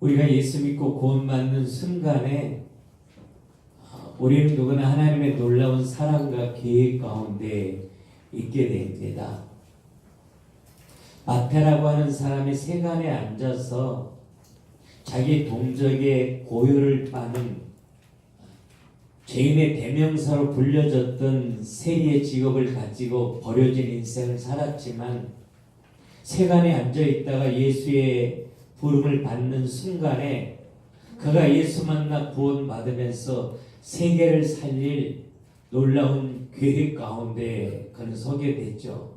우리가 예수 믿고 구원받는 순간에 우리는 누구나 하나님의 놀라운 사랑과 계획 가운데 있게 됩니다. 마태라고 하는 사람이 세간에 앉아서 자기 동족의 고요를 빠는 죄인의 대명사로 불려졌던 세리의 직업을 가지고 버려진 인생을 살았지만 세간에 앉아있다가 예수의 부름을 받는 순간에 그가 예수 만나 구원받으면서 세계를 살릴 놀라운 계획 가운데 그는 서게 됐죠.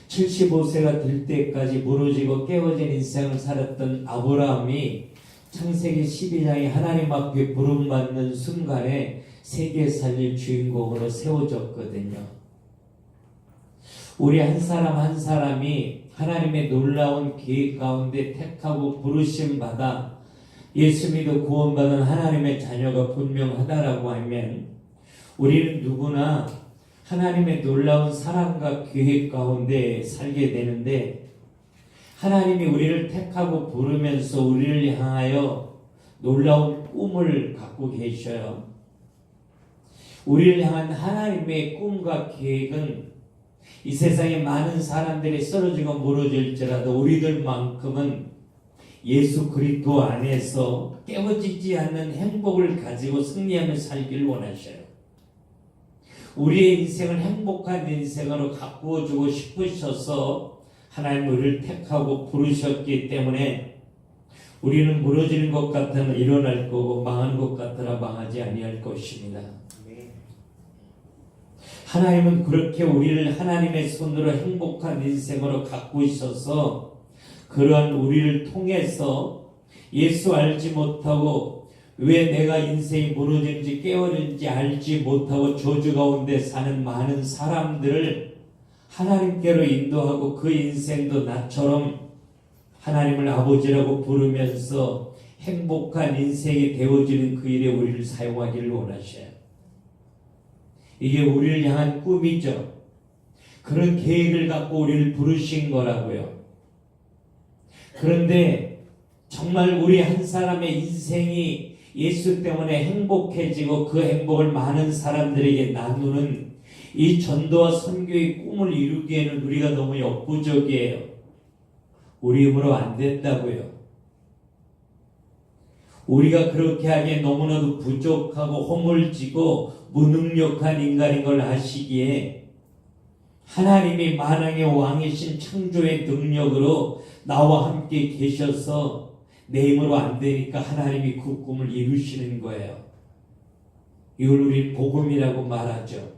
75세가 될 때까지 무너지고 깨어진 인생을 살았던 아브라함이 창세기 12장에 하나님 앞에 부름받는 순간에 세계 살릴 주인공으로 세워졌거든요. 우리 한 사람 한 사람이 하나님의 놀라운 계획 가운데 택하고 부르심 받아 예수 믿어 구원받은 하나님의 자녀가 분명하다라고 하면 우리는 누구나 하나님의 놀라운 사랑과 계획 가운데 살게 되는데, 하나님이 우리를 택하고 부르면서 우리를 향하여 놀라운 꿈을 갖고 계셔요. 우리를 향한 하나님의 꿈과 계획은 이 세상에 많은 사람들이 쓰러지고 무너질지라도 우리들만큼은 예수 그리스도 안에서 깨어지지 않는 행복을 가지고 승리하며 살기를 원하셔요. 우리의 인생을 행복한 인생으로 가꾸어주고 싶으셔서 하나님 우리를 택하고 부르셨기 때문에 우리는 무너지는 것 같으나 일어날 거고 망하는 것 같으나 망하지 아니할 것입니다. 하나님은 그렇게 우리를 하나님의 손으로 행복한 인생으로 가꾸셔서 그러한 우리를 통해서 예수 알지 못하고 왜 내가 인생이 무너진지 깨어진지 알지 못하고 저주 가운데 사는 많은 사람들을 하나님께로 인도하고 그 인생도 나처럼 하나님을 아버지라고 부르면서 행복한 인생이 되어지는 그 일에 우리를 사용하기를 원하셔요. 이게 우리를 향한 꿈이죠. 그런 계획을 갖고 우리를 부르신 거라고요. 그런데 정말 우리 한 사람의 인생이 예수 때문에 행복해지고 그 행복을 많은 사람들에게 나누는 이 전도와 선교의 꿈을 이루기에는 우리가 너무 역부족이에요. 우리 힘으로 안 된다고요. 우리가 그렇게 하기에 너무나도 부족하고 허물지고 무능력한 인간인 걸 아시기에 하나님이 만왕의 왕이신 창조의 능력으로 나와 함께 계셔서 내 힘으로 안 되니까 하나님이 그 꿈을 이루시는 거예요. 이걸 우리 복음이라고 말하죠.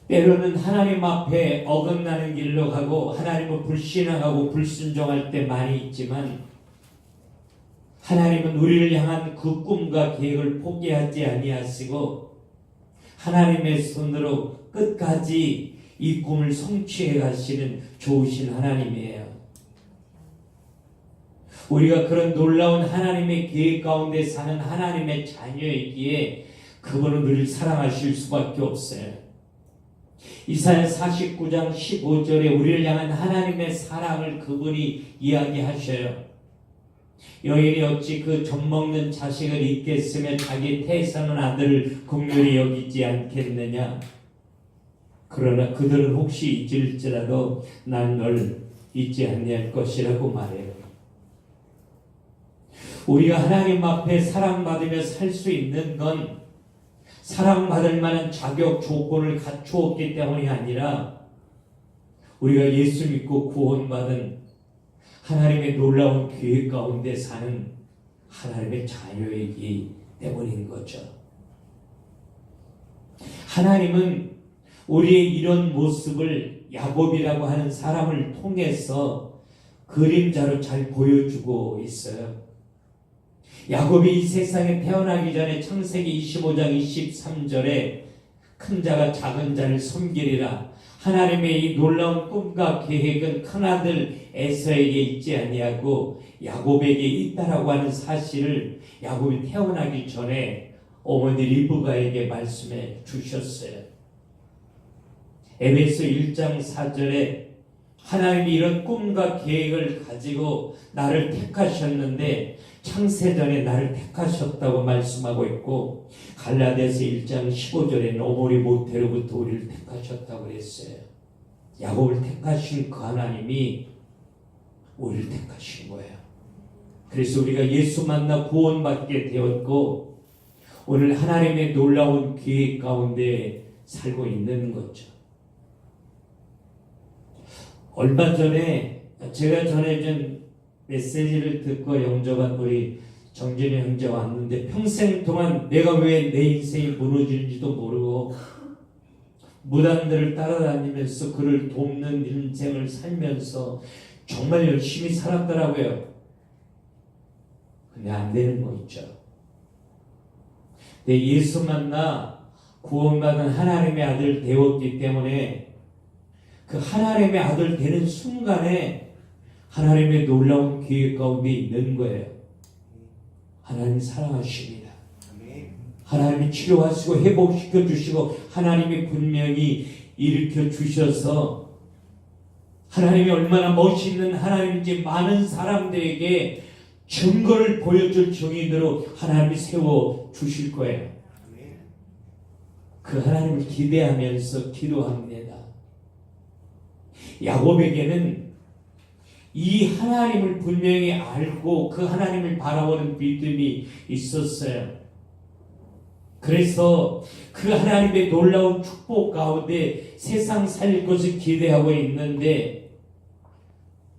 때로는 하나님 앞에 어긋나는 길로 가고 하나님을 불신앙하고 불순종할 때 많이 있지만 하나님은 우리를 향한 그 꿈과 계획을 포기하지 아니하시고 하나님의 손으로 끝까지 이 꿈을 성취해 가시는 좋으신 하나님이에요. 우리가 그런 놀라운 하나님의 계획 가운데 사는 하나님의 자녀이기에 그분은 우리를 사랑하실 수밖에 없어요. 이사야 49장 15절에 우리를 향한 하나님의 사랑을 그분이 이야기하셔요. 여인이 어찌 그 젖먹는 자식을 잊겠으며 자기 태사는 아들을 긍휼히 여기지 않겠느냐. 그러나 그들은 혹시 잊을지라도 난 널 잊지 아니할 것이라고 말해요. 우리가 하나님 앞에 사랑받으며 살 수 있는 건 사랑받을 만한 자격 조건을 갖추었기 때문이 아니라 우리가 예수 믿고 구원받은 하나님의 놀라운 계획 가운데 사는 하나님의 자녀이기 때문인 거죠. 하나님은 우리의 이런 모습을 야곱이라고 하는 사람을 통해서 그림자로 잘 보여주고 있어요. 야곱이 이 세상에 태어나기 전에 창세기 25장 23절에 큰 자가 작은 자를 섬기리라. 하나님의 이 놀라운 꿈과 계획은 큰아들 에서에게 있지 아니하고 야곱에게 있다라고 하는 사실을 야곱이 태어나기 전에 어머니 리브가에게 말씀해 주셨어요. 에베소 1장 4절에 하나님이 이런 꿈과 계획을 가지고 나를 택하셨는데 창세전에 나를 택하셨다고 말씀하고 있고, 갈라디아서 1장 15절에는 오므리 모태로부터 우리를 택하셨다고 그랬어요. 야곱을 택하신 그 하나님이 우리를 택하신 거예요. 그래서 우리가 예수 만나 구원받게 되었고 오늘 하나님의 놀라운 계획 가운데 살고 있는 거죠. 얼마 전에 제가 전해준 메시지를 듣고 영접한 우리 정진이 형제가 왔는데, 평생 동안 내가 왜 내 인생이 무너지는지도 모르고 무당들을 따라다니면서 그를 돕는 인생을 살면서 정말 열심히 살았더라고요. 근데 안 되는 거 있죠. 내 예수 만나 구원받은 하나님의 아들 되었기 때문에 그 하나님의 아들 되는 순간에 하나님의 놀라운 계획 가운데 있는 거예요. 하나님 사랑하십니다. 하나님이 치료하시고 회복시켜 주시고 하나님이 분명히 일으켜 주셔서 하나님이 얼마나 멋있는 하나님인지 많은 사람들에게 증거를 보여줄 증인으로 하나님이 세워 주실 거예요. 그 하나님을 기대하면서 기도합니다. 야곱에게는 이 하나님을 분명히 알고 그 하나님을 바라보는 믿음이 있었어요. 그래서 그 하나님의 놀라운 축복 가운데 세상 살릴 것을 기대하고 있는데,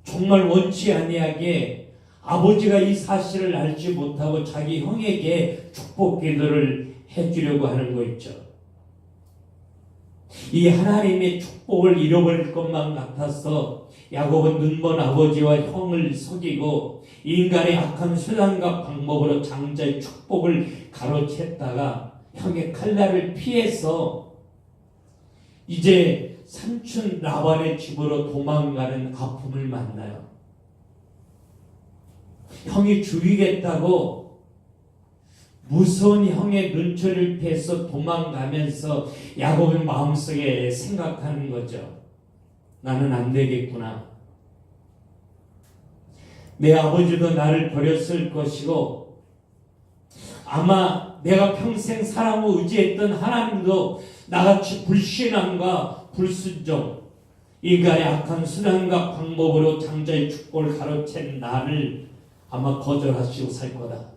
정말 원치 아니하게 아버지가 이 사실을 알지 못하고 자기 형에게 축복 기도를 해주려고 하는 거 있죠. 이 하나님의 축복을 잃어버릴 것만 같아서 야곱은 눈먼 아버지와 형을 속이고 인간의 악한 수단과 방법으로 장자의 축복을 가로챘다가 형의 칼날을 피해서 이제 삼촌 라반의 집으로 도망가는 아픔을 만나요. 형이 죽이겠다고 무서운 형의 눈초리를 피해서 도망가면서 야곱의 마음속에 생각하는 거죠. 나는 안 되겠구나. 내 아버지도 나를 버렸을 것이고 아마 내가 평생 사랑하고 의지했던 하나님도 나같이 불신앙과 불순종, 인간의 악한 수단과 방법으로 장자의 축복을 가로챈 나를 아마 거절하시고 살 거다.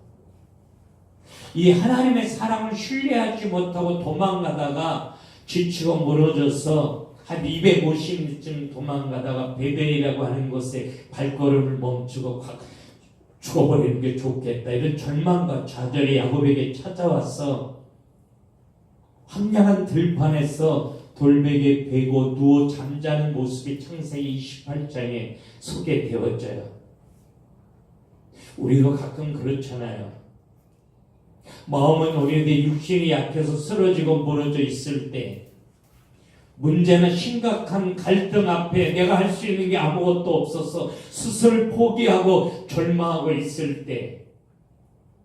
이 하나님의 사랑을 신뢰하지 못하고 도망가다가 지치고 무너져서 한 250m 도망가다가 베델이라고 하는 곳에 발걸음을 멈추고 죽어버리는 게 좋겠다. 이런 절망과 좌절이 야곱에게 찾아와서 황량한 들판에서 돌베개 베고 누워 잠자는 모습이 창세기 28장에 소개되어져요. 우리도 가끔 그렇잖아요. 마음은 오래돼 육신이 약해서 쓰러지고 무너져 있을 때, 문제는 심각한 갈등 앞에 내가 할 수 있는 게 아무것도 없어서 스스로를 포기하고 절망하고 있을 때,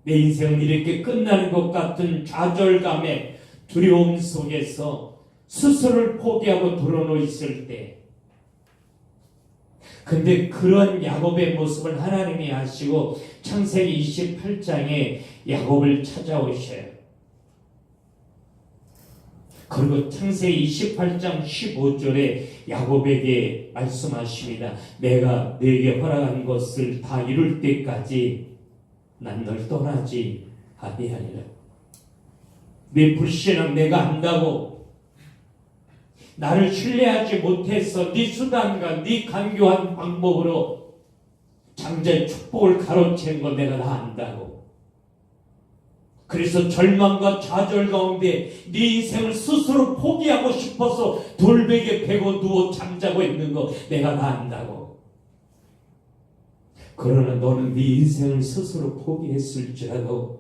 내 인생은 이렇게 끝나는 것 같은 좌절감에 두려움 속에서 스스로를 포기하고 드러누워 있을 때, 근데 그런 야곱의 모습을 하나님이 아시고 창세기 28장에 야곱을 찾아오셔요. 그리고 창세기 28장 15절에 야곱에게 말씀하십니다. 내가 네게 허락한 것을 다 이룰 때까지 난 널 떠나지 아니하리라. 네 불신은 내가 안다고 나를 신뢰하지 못해서 네 수단과 네 간교한 방법으로 장자의 축복을 가로챈 거 내가 다 안다고. 그래서 절망과 좌절 가운데 네 인생을 스스로 포기하고 싶어서 돌베개 베고 누워 잠자고 있는 거 내가 다 안다고. 그러나 너는 네 인생을 스스로 포기했을지라도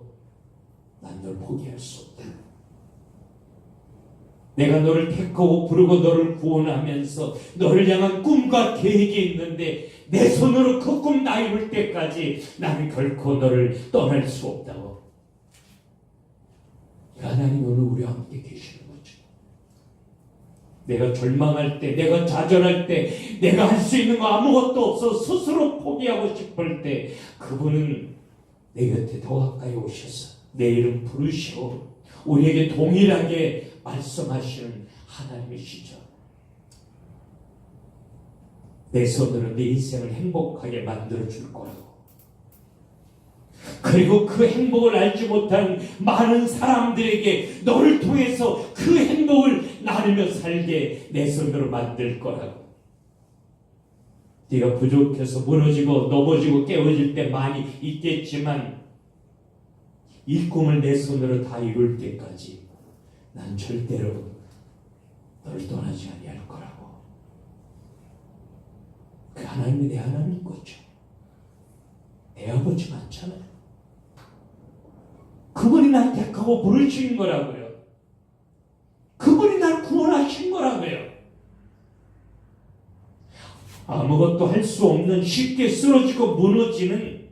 난 널 포기할 수 없다. 내가 너를 택하고 부르고 너를 구원하면서 너를 향한 꿈과 계획이 있는데 내 손으로 그 꿈 다 이룰 때까지 나는 결코 너를 떠날 수 없다고. 하나님 오늘 우리와 함께 계시는 거죠. 내가 절망할 때, 내가 좌절할 때, 내가 할 수 있는 거 아무것도 없어 스스로 포기하고 싶을 때 그분은 내 곁에 더 가까이 오셔서 내 이름 부르시고 우리에게 동일하게 말씀하시는 하나님이시죠. 내 손으로 내 인생을 행복하게 만들어줄 거라고. 그리고 그 행복을 알지 못한 많은 사람들에게 너를 통해서 그 행복을 나누며 살게 내 손으로 만들 거라고. 네가 부족해서 무너지고 넘어지고 깨어질 때 많이 있겠지만 이 꿈을 내 손으로 다 이룰 때까지 난 절대로 너를 떠나지 아니할 거라고. 그 하나님이 내 하나님인 거죠. 내 아버지 맞잖아요. 그분이 날 택하고 부르신 거라고요. 그분이 날 구원하신 거라고요. 아무것도 할 수 없는 쉽게 쓰러지고 무너지는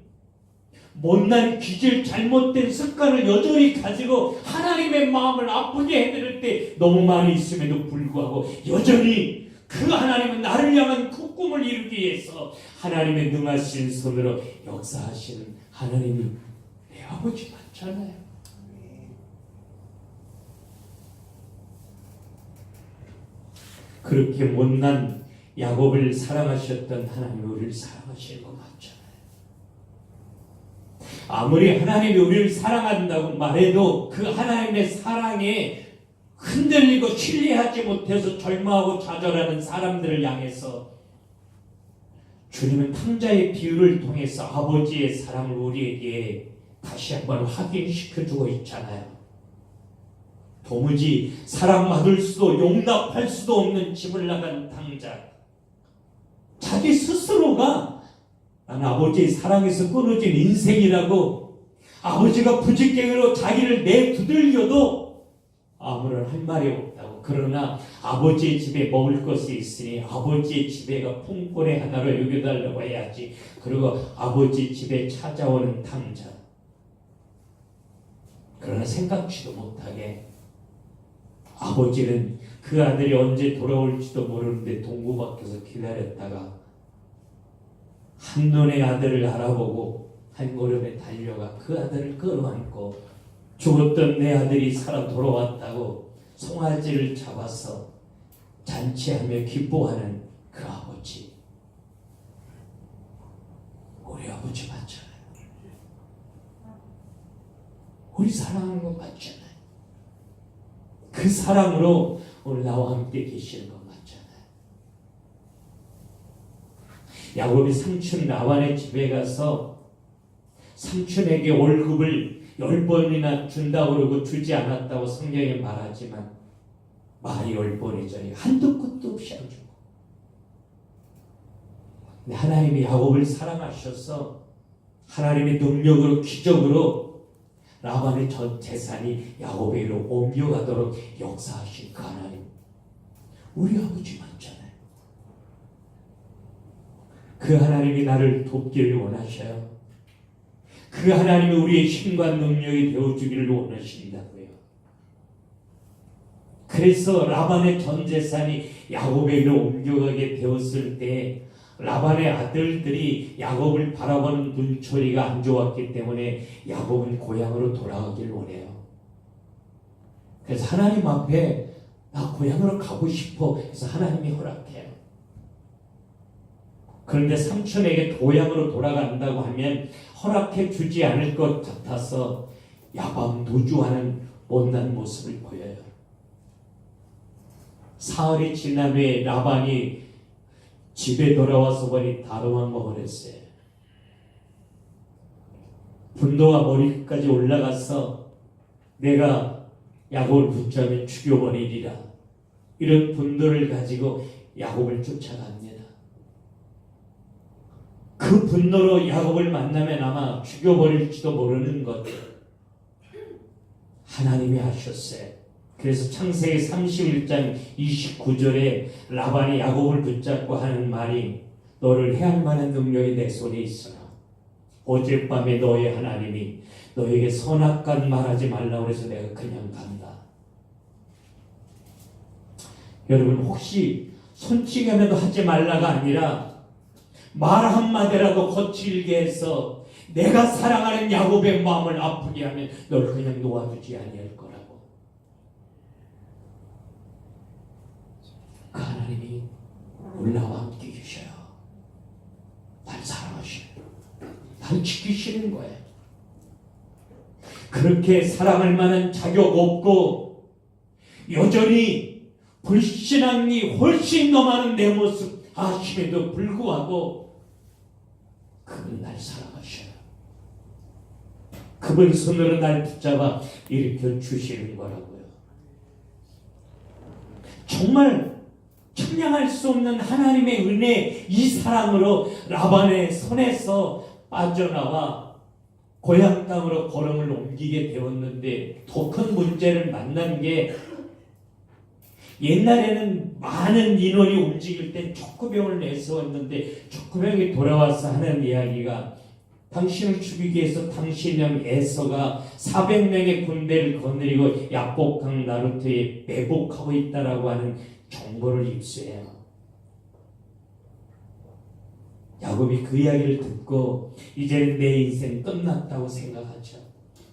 못난 기질, 잘못된 습관을 여전히 가지고 하나님의 마음을 아프게 해드릴 때 너무 많이 있음에도 불구하고 여전히 그 하나님은 나를 향한 그 꿈을 이루기 위해서 하나님의 능하신 손으로 역사하시는 하나님이 내 아버지 맞잖아요. 그렇게 못난 야곱을 사랑하셨던 하나님이 우리를 사랑하시는 거 맞잖아요. 아무리 하나님이 우리를 사랑한다고 말해도 그 하나님의 사랑에 흔들리고 신뢰하지 못해서 절망하고 좌절하는 사람들을 향해서 주님은 탕자의 비유를 통해서 아버지의 사랑을 우리에게 다시 한번 확인시켜주고 있잖아요. 도무지 사랑받을 수도 용납할 수도 없는 집을 나간 탕자. 자기 스스로가 난 아버지의 사랑에서 끊어진 인생이라고 아버지가 부직갱이로 자기를 내두들겨도 아무런 할 말이 없다고. 그러나 아버지의 집에 먹을 것이 있으니 아버지의 집에가 품꾼의 하나를 여겨달라고 해야지. 그리고 아버지 집에 찾아오는 탕자. 그러나 생각지도 못하게 아버지는 그 아들이 언제 돌아올지도 모르는데 동구 밖에서 기다렸다가 한눈에 아들을 알아보고 한 걸음에 달려가 그 아들을 끌어안고 죽었던 내 아들이 살아 돌아왔다고 송아지를 잡아서 잔치하며 기뻐하는 그 아버지. 우리 아버지 맞잖아요. 우리 사랑하는 거 맞잖아요. 그 사랑으로 오늘 나와 함께 계시는 것 맞잖아요. 야곱이 삼촌 라반의 집에 가서 삼촌에게 월급을 10번이나 준다고 그러고 주지 않았다고 성경에 말하지만 말이 10번이잖아요. 한도 끝도 없이 안 주고. 근데 하나님이 야곱을 사랑하셔서 하나님의 능력으로 기적으로 라반의 전 재산이 야곱에게로 옮겨가도록 역사하신 그 하나님. 우리 아버지 맞잖아요. 그 하나님이 나를 돕기를 원하셔요. 그 하나님이 우리의 힘과 능력이 되어주기를 원하신다고요. 그래서 라반의 전 재산이 야곱에게로 옮겨가게 되었을 때 라반의 아들들이 야곱을 바라보는 눈초리가 안 좋았기 때문에 야곱은 고향으로 돌아가길 원해요. 그래서 하나님 앞에 나 고향으로 가고 싶어. 그래서 하나님이 허락해요. 그런데 삼촌에게 고향으로 돌아간다고 하면 허락해 주지 않을 것 같아서 야밤 노주하는 못난 모습을 보여요. 사흘이 지난 후에 라반이 집에 돌아와서 보니 다 도망가버렸어요. 분노가 머리까지 올라가서 내가 야곱을 붙잡아 죽여버리리라. 이런 분노를 가지고 야곱을 쫓아갑니다. 그 분노로 야곱을 만나면 아마 죽여버릴지도 모르는 것 하나님이 하셨어요. 그래서 창세기 31장 29절에 라반이 야곱을 붙잡고 하는 말이 너를 해할 만한 능력이 내 손에 있으나 어젯밤에 너의 하나님이 너에게 선악간 말하지 말라고 해서 내가 그냥 간다. 여러분 혹시 손찌개라도 하지 말라가 아니라 말 한마디라도 거칠게 해서 내가 사랑하는 야곱의 마음을 아프게 하면 널 그냥 놓아두지 아니할 거라고. 그 하나님이 우리 나와 함께 계셔요. 날 사랑하셔요. 날 지키시는 거예요. 그렇게 사랑할 만한 자격 없고 여전히 불신앙이 훨씬 더 많은 내 모습 아심에도 불구하고 그분 날 사랑하셔요. 그분 손으로 날 붙잡아 일으켜 주시는 거라고요. 정말 청량할 수 없는 하나님의 은혜, 이 사랑으로 라반의 손에서 빠져나와 고향 땅으로 걸음을 옮기게 되었는데 더 큰 문제를 만난 게 옛날에는 많은 인원이 움직일 때 촉구병을 내세웠는데 촉구병이 돌아와서 하는 이야기가 당신을 죽이기 위해서 당신의 형 에서가 400명의 군대를 거느리고 야복강 나루터에 매복하고 있다라고 하는 정보를 입수해요. 야곱이 그 이야기를 듣고 이제는 내 인생 끝났다고 생각하죠.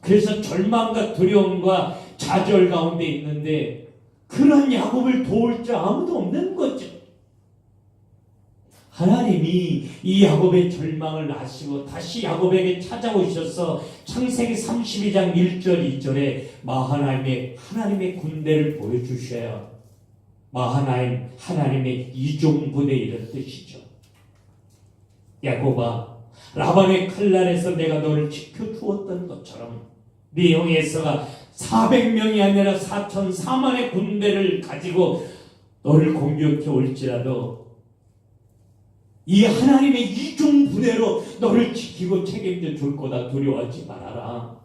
그래서 절망과 두려움과 좌절 가운데 있는데 그런 야곱을 도울 자 아무도 없는 거죠. 하나님이 이 야곱의 절망을 아시고 다시 야곱에게 찾아오셔서 창세기 32장 1절 2절에 하나님의 군대를 보여주셔요. 마하나임, 하나님의 이종부대 이런 뜻이죠. 야곱아, 라반의 칼날에서 내가 너를 지켜주었던 것처럼 네 형 에서가 400명이 아니라 4,4만의 군대를 가지고 너를 공격해 올지라도 이 하나님의 이중 부대로 너를 지키고 책임져 줄 거다. 두려워하지 말아라.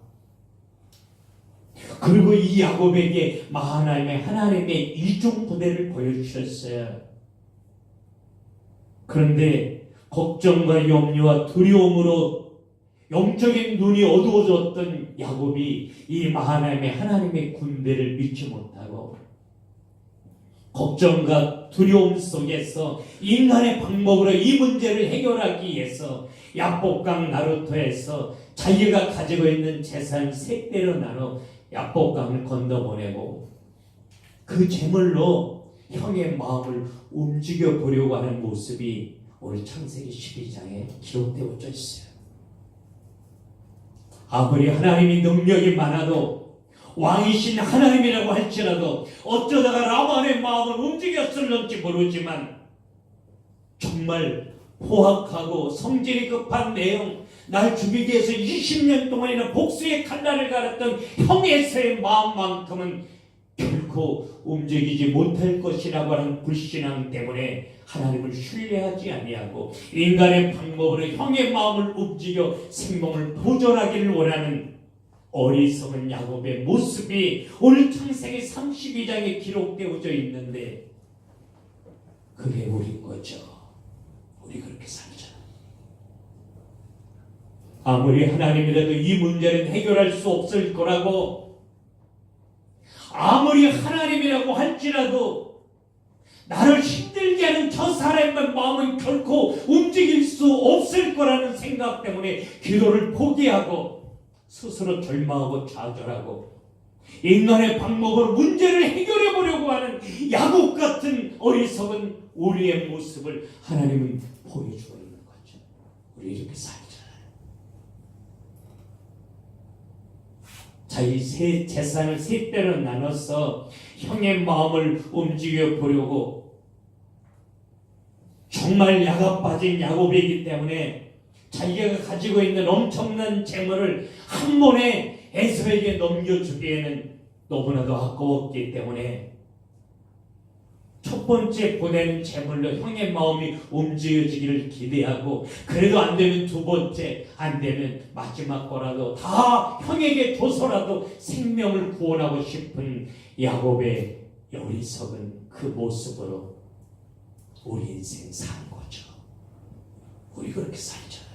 그리고 이 야곱에게 하나님의 이중 부대를 보여주셨어요. 그런데 걱정과 염려와 두려움으로 영적인 눈이 어두워졌던 야곱이 이 하나님의 군대를 믿지 못하고 걱정과 두려움 속에서 인간의 방법으로 이 문제를 해결하기 위해서 야복강 나루터에서 자기가 가지고 있는 재산 3대로 나눠 야복강을 건너보내고 그 재물로 형의 마음을 움직여 보려고 하는 모습이 우리 창세기 12장에 기록되어져 있어요. 아무리 하나님이 능력이 많아도 왕이신 하나님이라고 할지라도 어쩌다가 라반의 마음을 움직였을런지 모르지만 정말 포악하고 성질이 급한 내용, 날 죽이기 위해서 20년 동안이나 복수의 칼날을 갈았던 형에서의 마음만큼은 결코 움직이지 못할 것이라고 하는 불신앙 때문에 하나님을 신뢰하지 아니하고 인간의 방법으로 형의 마음을 움직여 생명을 보존하기를 원하는 어리석은 야곱의 모습이 오늘 창세기 32장에 기록되어져 있는데 그게 우린 거죠. 우리 그렇게 살잖아. 아무리 하나님이라도 이 문제는 해결할 수 없을 거라고, 아무리 하나님이라고 할지라도 나를 힘들게 하는 저 사람의 마음은 결코 움직일 수 없을 거라는 생각 때문에 기도를 포기하고 스스로 절망하고 좌절하고 인간의 방법으로 문제를 해결해 보려고 하는 야곱 같은 어리석은 우리의 모습을 하나님은 보여주고 있는 거죠. 우리 이렇게 살잖아요. 자기 재산을 3대로 나눠서 형의 마음을 움직여 보려고 정말 야가 빠진 야곱이기 때문에 자기가 가지고 있는 엄청난 재물을 한 번에 에서에게 넘겨주기에는 너무나도 아까웠기 때문에 첫 번째 보낸 재물로 형의 마음이 움직여지기를 기대하고 그래도 안 되면 두 번째, 안 되면 마지막 거라도 다 형에게 줘서라도 생명을 구원하고 싶은 야곱의 어리석은 그 모습으로 우리 인생 사는 거죠. 우리 그렇게 살잖아요.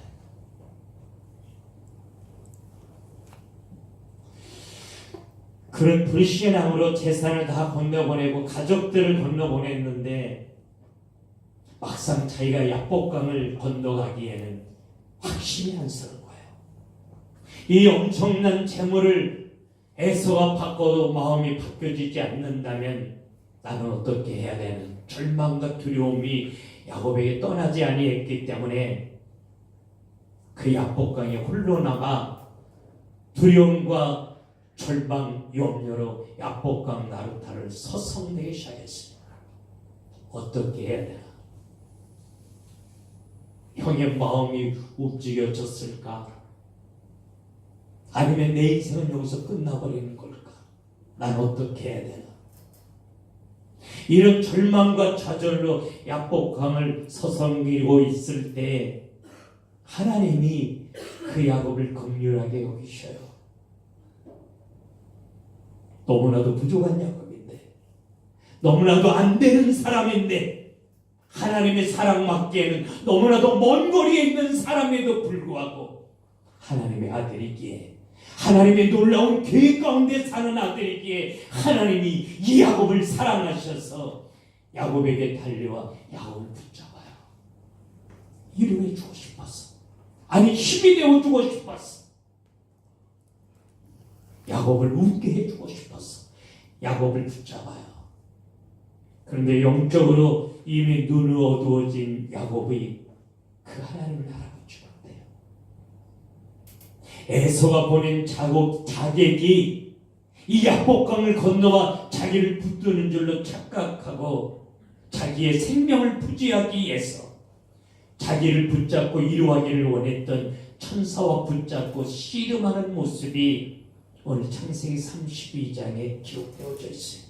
그런 불신앙으로 재산을 다 건너보내고 가족들을 건너보냈는데 막상 자기가 야복강을 건너가기에는 확신이 안 서는 거예요. 이 엄청난 재물을 에서가 바꿔도 마음이 바뀌어지지 않는다면 나는 어떻게 해야 되는 절망과 두려움이 야곱에게 떠나지 아니했기 때문에 그 야복강에 홀로 나가 두려움과 절망, 염려로 야복강 나루타를 서성내기 시작했습니다. 어떻게 해야 되나? 형의 마음이 움직여졌을까? 아니면 내 인생은 여기서 끝나버리는 걸까? 난 어떻게 해야 되나? 이런 절망과 좌절로 야복강을 서성이고 있을 때 하나님이 그 야곱을 긍휼하게 여기셔요. 너무나도 부족한 야곱인데, 너무나도 안 되는 사람인데, 하나님의 사랑 받기에는 너무나도 먼 거리에 있는 사람에도 불구하고 하나님의 아들이기에, 하나님의 놀라운 계획 가운데 사는 아들이기에 하나님이 이 야곱을 사랑하셔서 야곱에게 달려와 야곱을 붙잡아요. 이름해 주고 싶었어. 아니, 힘이 되어 주고 싶었어. 야곱을 웃게 해주고 싶었어. 야곱을 붙잡아요. 그런데 영적으로 이미 눈이 어두워진 야곱이 그 하나님을 알아보지 못해요. 에서가 보낸 자객이 이 야복강을 건너와 자기를 붙드는 줄로 착각하고 자기의 생명을 부지하기 위해서 자기를 붙잡고 이루하기를 원했던 천사와 붙잡고 씨름하는 모습이 오늘 창세기 32장에 기록되어져 있어요.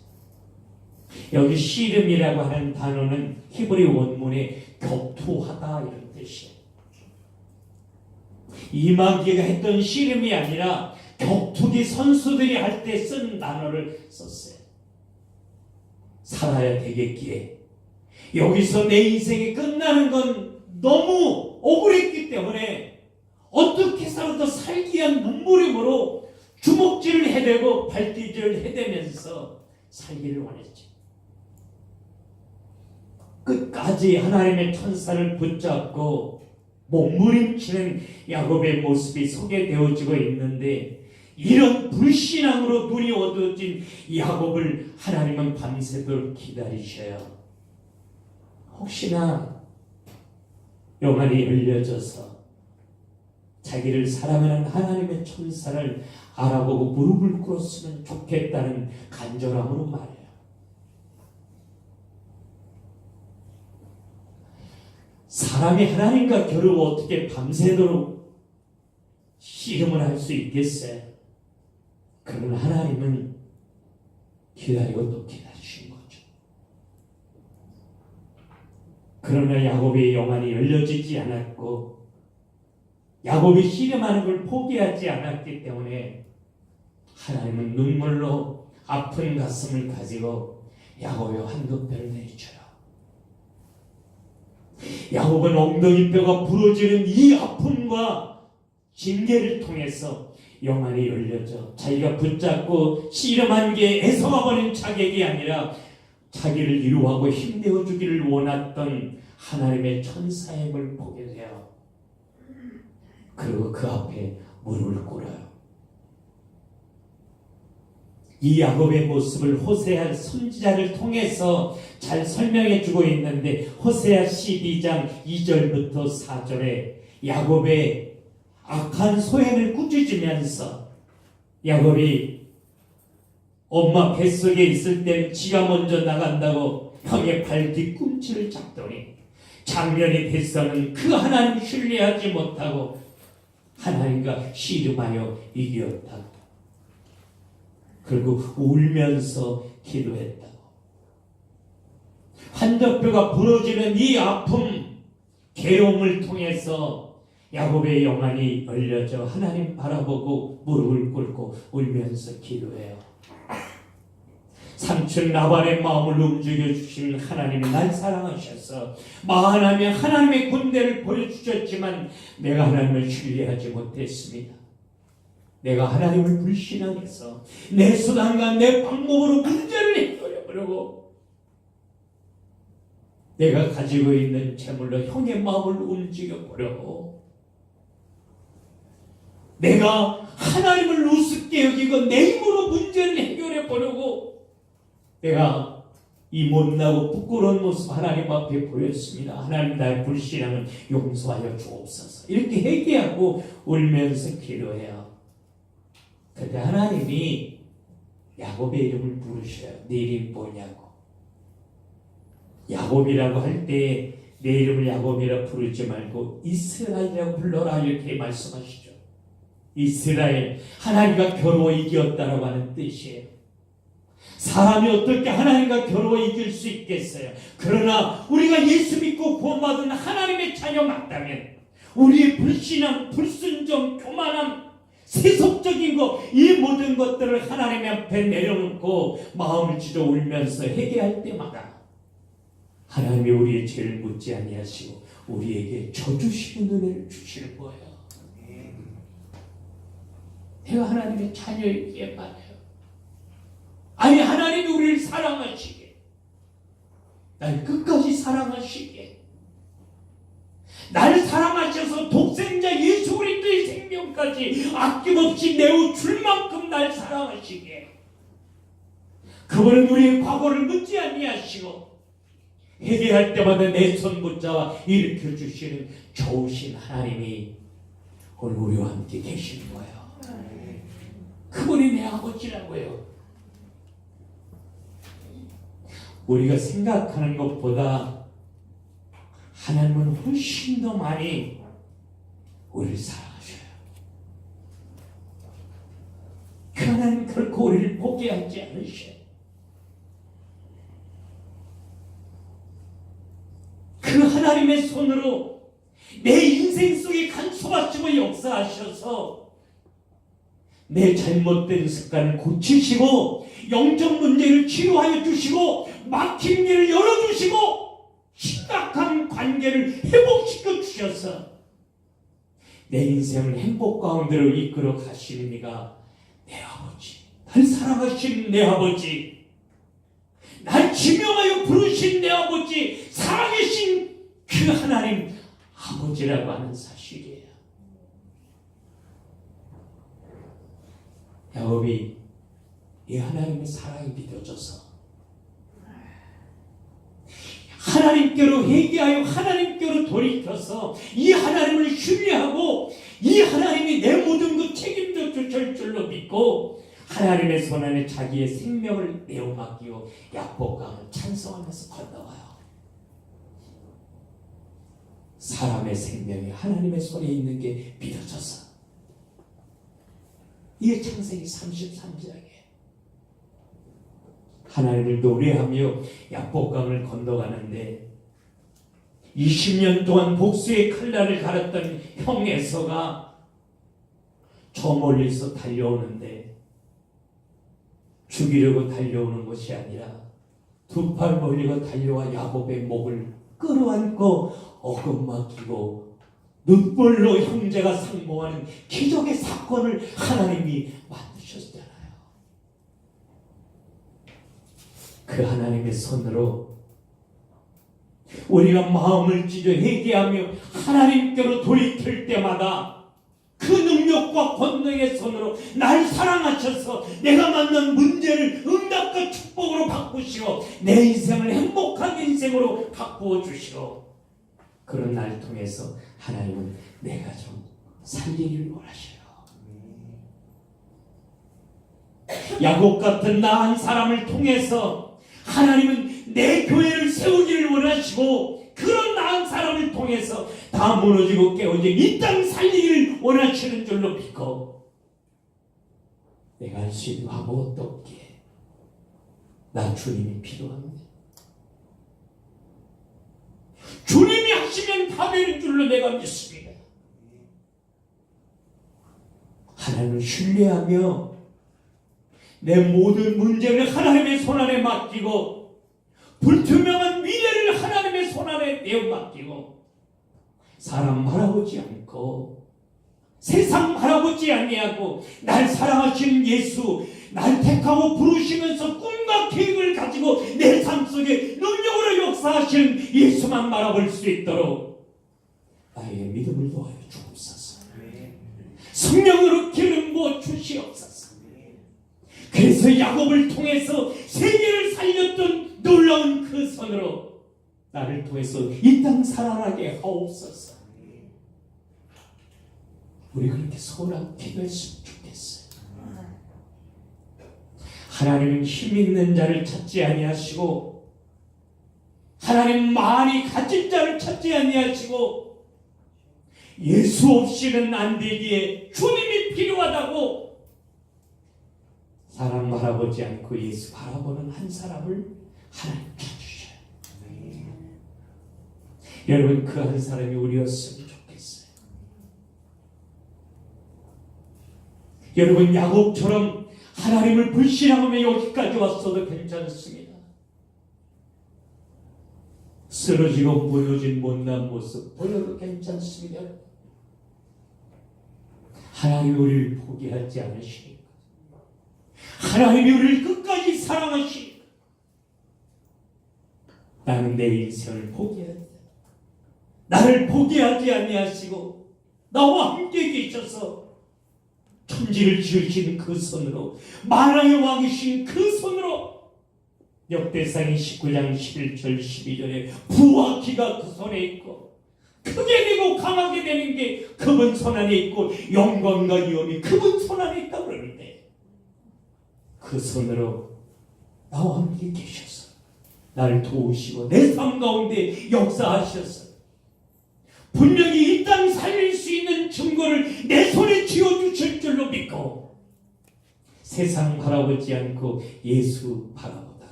여기 씨름이라고 하는 단어는 히브리 원문에 격투하다 이런 뜻이에요. 이마귀가 했던 씨름이 아니라 격투기 선수들이 할 때 쓴 단어를 썼어요. 살아야 되겠기에 여기서 내 인생이 끝나는 건 너무 억울했기 때문에 어떻게 살아도 살기 위한 몸부림으로 주먹질을 해대고 발뒤질을 해대면서 살기를 원했지. 끝까지 하나님의 천사를 붙잡고 몸부림치는 야곱의 모습이 소개되어지고 있는데, 이런 불신앙으로 눈이 어두워진 야곱을 하나님은 밤새도록 기다리셔요. 혹시나 영안이 열려져서 자기를 사랑하는 하나님의 천사를 알아보고 무릎을 꿇었으면 좋겠다는 간절함으로 말해요. 사람이 하나님과 겨루고 어떻게 밤새도록 씨름을 할 수 있겠어요? 그러나 하나님은 기다리고 또 기다리신 거죠. 그러나 야곱의 영안이 열려지지 않았고 야곱이 씨름하는 걸 포기하지 않았기 때문에 하나님은 눈물로 아픈 가슴을 가지고 야곱의 환도뼈를 내리쳐요. 야곱은 엉덩이뼈가 부러지는 이 아픔과 징계를 통해서 영안이 열려져 자기가 붙잡고 씨름한 게 에서가 보낸 자객이 아니라 자기를 위로하고 힘내어 주기를 원했던 하나님의 천사임을 보게 돼요. 그리고 그 앞에 무릎을 꿇어요. 이 야곱의 모습을 호세아 선지자를 통해서 잘 설명해 주고 있는데, 호세아 12장 2절부터 4절에 야곱의 악한 소행을 꾸짖으면서 야곱이 엄마 뱃속에 있을 때 지가 먼저 나간다고 형의 발 뒤꿈치를 잡더니 장년이 됐어는 그 하나님 신뢰하지 못하고 하나님과 씨름하여 이겼다고. 그리고 울면서 기도했다고. 환도뼈가 부러지는 이 아픔, 괴로움을 통해서 야곱의 영안이 열려져 하나님 바라보고 무릎을 꿇고 울면서 기도해요. 삼촌 라반의 마음을 움직여 주신 하나님이 날 사랑하셔서 마하나며 하나님의 군대를 보여주셨지만 내가 하나님을 신뢰하지 못했습니다. 내가 하나님을 불신앙해서 내 수단과 내 방법으로 문제를 해결해 보려고 내가 가지고 있는 재물로 형의 마음을 움직여 보려고 내가 하나님을 우습게 여기고 내 힘으로 문제를 해결해 보려고 내가 이 못나고 부끄러운 모습 하나님 앞에 보였습니다. 하나님 나의 불신앙을 용서하여 주옵소서. 이렇게 회개하고 울면서 기도해요. 그때 하나님이 야곱의 이름을 부르셔요. 네 이름이 뭐냐고. 야곱이라고 할 때 내 이름을 야곱이라 부르지 말고 이스라엘이라고 불러라 이렇게 말씀하시죠. 이스라엘, 하나님과 겨루어 이겼다라고 하는 뜻이에요. 사람이 어떻게 하나님과 겨루어 이길 수 있겠어요? 그러나 우리가 예수 믿고 구원받은 하나님의 자녀 맞다면 우리의 불신앙, 불순종, 교만함, 세속적인 것, 이 모든 것들을 하나님 앞에 내려놓고 마음을 찢어 울면서 회개할 때마다 하나님이 우리의 죄를 묻지 아니하시고 우리에게 저주시는 은혜를 주시는 거예요. 내가 하나님의 자녀이기에 말해요. 아니 하나님이 우리를 사랑하시게, 날 끝까지 사랑하시게, 나를 사랑하셔서 독생자 예수 그리스도의 생명까지 아낌없이 내어 줄 만큼 날 사랑하시게, 그분은 우리의 과거를 묻지 아니하시고 회개할 때마다 내 손 붙잡아 일으켜 주시는 좋으신 하나님이 오늘 우리와 함께 계시는 거예요. 그분이 내 아버지라고요. 우리가 생각하는 것보다 하나님은 훨씬 더 많이 우리를 사랑하셔요. 그 하나님 결코 우리를 포기하지 않으셔요. 그 하나님의 손으로 내 인생 속에 간섭하시고 역사하셔서 내 잘못된 습관을 고치시고 영적 문제를 치료하여 주시고 막힌 길을 열어주시고 심각한 관계를 회복시켜 주셔서 내 인생을 행복 가운데로 이끌어 가시는 이가 내 아버지, 날 사랑하신 내 아버지, 날 지명하여 부르신 내 아버지, 살아계신 그 하나님 아버지라고 하는 사실이에요. 야곱이 이 하나님의 사랑이 믿어져서 하나님께로 회개하여 하나님께로 돌이켜서 이 하나님을 신뢰하고 이 하나님이 내 모든 것 책임져 주실 줄로 믿고 하나님의 손안에 자기의 생명을 내어 맡기고 야복강을 찬송하면서 건너와요. 사람의 생명이 하나님의 손에 있는 게 믿어져서 이게 창세기 33장이에요. 하나님을 노래하며 야복강을 건너가는데 20년 동안 복수의 칼날을 갈았던 형 에서가 저 멀리서 달려오는데 죽이려고 달려오는 것이 아니라 두 팔 벌리고 달려와 야곱의 목을 끌어안고 어긋막히고 눈물로 형제가 상봉하는 기적의 사건을 하나님이 만드셨잖아요. 그 하나님의 손으로 우리가 마음을 찢어 회개하며 하나님께로 돌이킬 때마다 그 능력과 권능의 손으로 날 사랑하셔서 내가 만난 문제를 응답과 축복으로 바꾸시고 내 인생을 행복한 인생으로 바꾸어 주시고 그런 날 통해서 하나님은 내가 좀 살리기를 원하셔요. 야곱 같은 나한 사람을 통해서 하나님은 내 교회를 세우기를 원하시고 그런 나은 사람을 통해서 다 무너지고 깨어진 이 땅 살리기를 원하시는 줄로 믿고 내가 할 수 있는 아무것도 없기에 나 주님이 필요합니다. 주님이 하시면 다 되는 줄로 내가 믿습니다. 하나님을 신뢰하며 내 모든 문제를 하나님의 손안에 맡기고 불투명한 미래를 하나님의 손안에 내어 맡기고 사람 바라보지 않고 세상 바라보지 아니하고 날 사랑하시는 예수, 날 택하고 부르시면서 꿈과 계획을 가지고 내 삶 속에 능력으로 역사하시는 예수만 바라볼 수 있도록 나의 믿음을 도와여 주옵소서. 성령으로 기름 부어 주시옵소서. 그래서 야곱을 통해서 세계를 살렸던 놀라운 그 손으로 나를 통해서 이 땅 살아나게 하옵소서. 우리 그렇게 소원하고 기도했으면 좋겠어요. 하나님은 힘 있는 자를 찾지 아니하시고 하나님 많이 가진 자를 찾지 아니하시고 예수 없이는 안 되기에 주님이 필요하다고 사람 바라보지 않고 예수 바라보는 한 사람을 하나님 찾으셔요. 여러분 그 한 사람이 우리였으면 좋겠어요. 여러분 야곱처럼 하나님을 불신하며 여기까지 왔어도 괜찮습니다. 쓰러지고 무너진 못난 모습 보여도 괜찮습니다. 하나님이 우리를 포기하지 않으시니까, 하나님이 우리를 끝까지 사랑하시니까 나는 내 인생을 포기해야 돼. 나를 포기하지 아니하시고 나와 함께 계셔서 천지를 지으신 그 손으로, 만왕의 왕이신 그 손으로, 역대상 19장 11절 12절에 부와 기가 그 손에 있고 크게 되고 강하게 되는 게 그분 손 안에 있고 영광과 위엄이 그분 손 안에 있다고 그러는데, 그 손으로 나와 함께 계셔서 나를 도우시고 내 삶 가운데 역사하셔서 분명히 이 땅 살릴 수 있는 증거를 내 손에 쥐어주실 줄로 믿고 세상 바라보지 않고 예수 바라보다가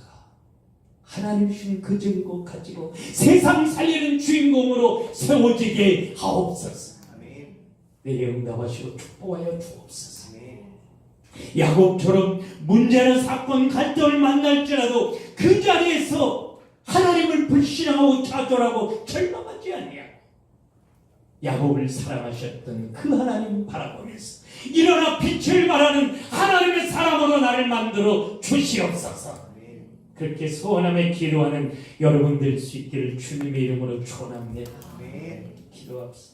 하나님 주신 그 증거 가지고 세상 살리는 주인공으로 세워지게 하옵소서. 내게 응답하시고 축복하여 주옵소서. 야곱처럼 문제나 사건 갈등을 만날지라도 그 자리에서 하나님을 불신하고 좌절하고 절망하지 아니하고 야곱을 사랑하셨던 그 하나님 바라보면서 일어나 빛을 발하는 하나님의 사람으로 나를 만들어 주시옵소서. 그렇게 소원하며 기도하는 여러분 될 수 있기를 주님의 이름으로 축원합니다. 기도합시다.